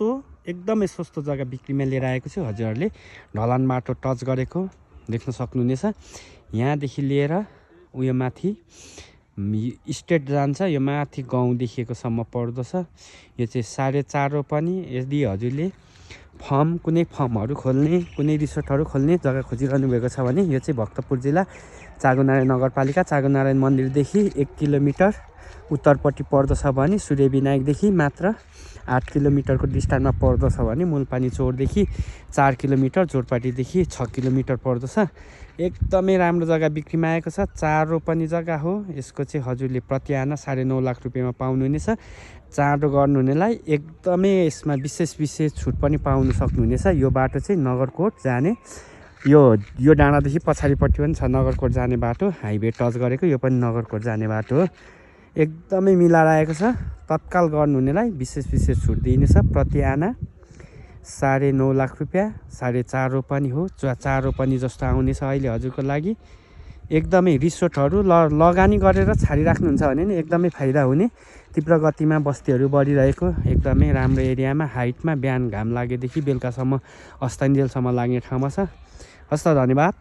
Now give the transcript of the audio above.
एकदमै सस्तो जग्गा बिक्रीमा लिएर आएको छु। हजुरहरूले ढलान बाटो टच गरेको देख्न सक्नुहुनेछ। यहाँदेखि लिएर उयो माथि स्टेट जान्छ, यो माथि गाउँ देखिएकोसम्म पर्दछ। यो चाहिँ 4.5 रोपनी। यदि हजुरले कुनै फर्महरू खोल्ने, कुनै रिसोर्टहरू खोल्ने जग्गा खोजिरहनु भएको छ भने यो चाहिँ भक्तपुर जिल्ला चाँगुनारायण नगरपालिका चाँगुनारायण मन्दिरदेखि 1 किलोमिटर उत्तरपट्टि पर्दछ भने सूर्यविनायकदेखि मात्र 8 किलोमिटरको डिस्टेन्समा पर्दछ भने मुलपानी चौरदेखि 4 किलोमिटर, जोरपाटीदेखि 6 किलोमिटर पर्दछ। एकदमै राम्रो जग्गा बिक्रीमा आएको छ। 4 रोपनी जग्गा हो। यसको चाहिँ हजुरले प्रति आना 9.5 लाख रुपियाँमा पाउनुहुनेछ। चाँडो गर्नुहुनेलाई एकदमै यसमा विशेष छुट पनि पाउन सक्नुहुनेछ। यो बाटो चाहिँ नगरकोट जाने, यो डाँडादेखि पछाडिपट्टि पनि छ नगरकोट जाने बाटो, हाइवे टच गरेको। यो पनि नगरकोट जाने बाटो हो। एकदमै मिलाएर आएको छ। तत्काल गर्नुहुनेलाई विशेष छुट दिइनेछ। प्रति आना 9.5 लाख रुपियाँ। 4.5 रोपनी हो। 4 रोपनी जस्तो आउनेछ अहिले हजुरको लागि। एकदमै रिसोर्टहरू लगानी गरेर छाडिराख्नुहुन्छ भने नि एकदमै फाइदा हुने। तीव्र गतिमा बस्तीहरू बढिरहेको एकदमै राम्रो एरियामा, हाइटमा, बिहान घाम लागेदेखि बेलुकासम्म अस्ताञ्जेलसम्म लाग्ने ठाउँमा छ। हस् त, धन्यवाद।